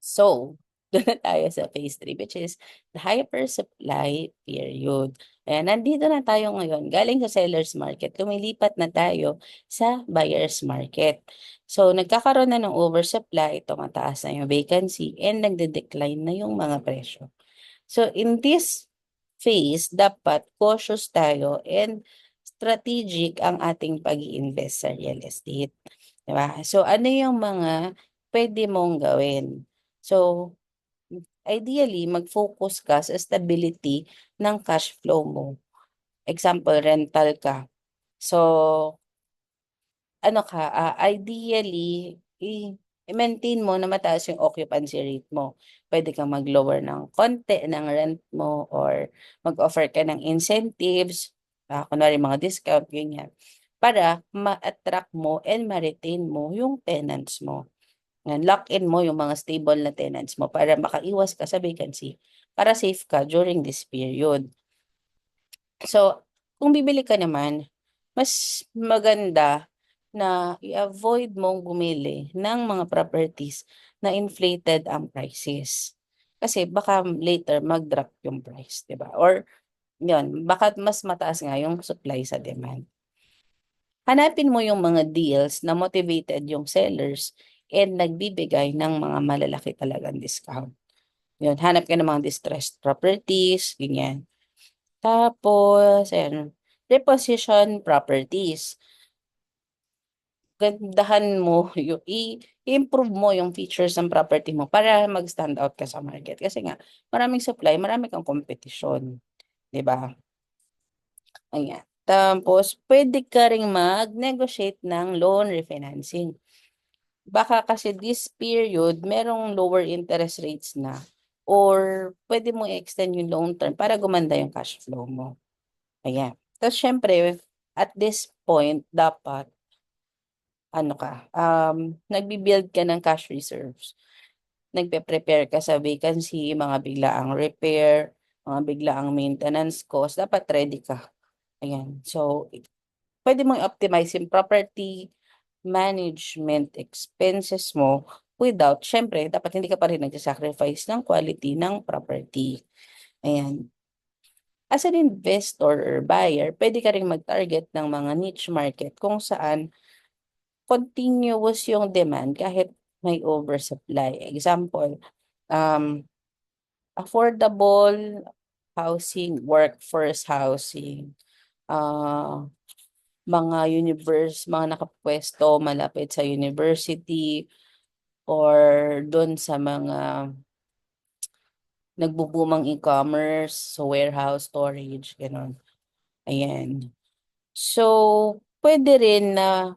So, doon na tayo sa phase 3, which is the hypersupply period. Ayan, nandito na tayo ngayon. Galing sa seller's market, lumilipat na tayo sa buyer's market. So, nagkakaroon na ng oversupply, tumataas na yung vacancy, and nagde-decline na yung mga presyo. So, in this phase, dapat cautious tayo and strategic ang ating pag-i-invest sa real estate. Diba? So, ano yung mga pwede mong gawin? So, ideally, mag-focus ka sa stability ng cash flow mo. Example, rental ka. So, ano ka, ideally, i-maintain mo na mataas yung occupancy rate mo. Pwede kang mag-lower ng konti ng rent mo or mag-offer ka ng incentives, kunwari mga discount, ganyan, para ma-attract mo and ma-retain mo yung tenants mo. Lock-in mo yung mga stable na tenants mo para makaiwas ka sa vacancy, para safe ka during this period. So, kung bibili ka naman, mas maganda na i-avoid mong bumili ng mga properties na inflated ang prices. Kasi baka later mag-drop yung price, di ba? Or yun, baka mas mataas nga yung supply sa demand. Hanapin mo yung mga deals na motivated yung sellers and nagbibigay ng mga malalaki talagang discount. Yun, hanap ka ng mga distressed properties, ganyan. Tapos, ayan, reposition properties. Gandahan mo, yung i-improve mo yung features ng property mo para mag-stand out ka sa market. Kasi nga, maraming supply, marami kang competition. 'Di ba? Ayan. Tapos, pwede ka ring mag-negotiate ng loan refinancing. Baka kasi this period, merong lower interest rates na or pwede mo i-extend yung loan term para gumanda yung cash flow mo. Ayan. Tapos syempre, at this point, dapat, ano ka, nagbi-build ka ng cash reserves. Nagpe-prepare ka sa vacancy, mga biglaang repair, mga biglaang maintenance cost, dapat ready ka. Ayan. So, pwede mong optimize yung property management expenses mo without, syempre, dapat hindi ka pa rin nag-sacrifice ng quality ng property. Ayan. As an investor or buyer, pwede ka rin mag-target ng mga niche market kung saan continuous yung demand kahit may oversupply. Example, um, affordable housing, workforce housing, uh, mga nakapwesto malapit sa university or doon sa mga nagbubumang e-commerce, so warehouse, storage, gano'n. Ayan. So, pwede rin na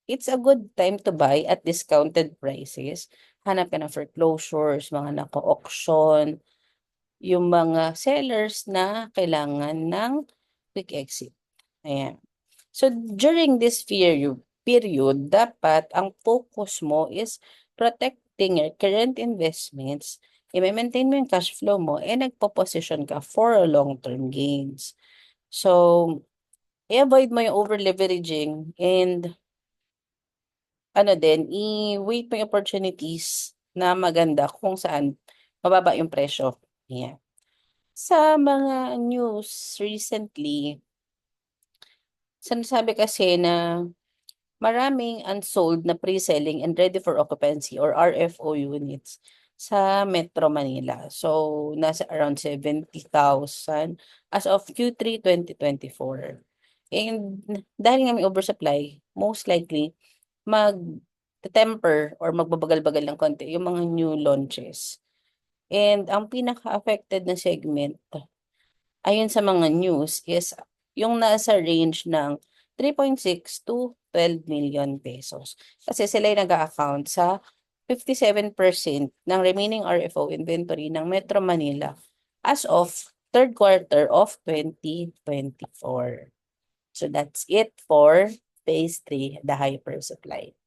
it's a good time to buy at discounted prices. Hanap ka ng foreclosures, mga naka-auction, yung mga sellers na kailangan ng quick exit. Ayan. So, during this period, dapat ang focus mo is protecting your current investments, i-maintain mo yung cash flow mo, and nagpo-position ka for long-term gains. So, i-avoid mo yung over-leveraging and ano din, i-wait mo yung opportunities na maganda kung saan mababa yung presyo. Ayan. Sa mga news recently, sinasabi kasi na maraming unsold na pre-selling and ready for occupancy or RFO units sa Metro Manila. So, nasa around 70,000 as of Q3 2024. And dahil nga may oversupply, most likely, mag-temper or magbabagal-bagal ng konti yung mga new launches. And ang pinaka-affected na segment, ayon sa mga news, is yung nasa range ng 3.6 to 12 million pesos. Kasi sila yung nag-a-account sa 57% ng remaining RFO inventory ng Metro Manila as of third quarter of 2024. So that's it for phase 3, the hyper supply.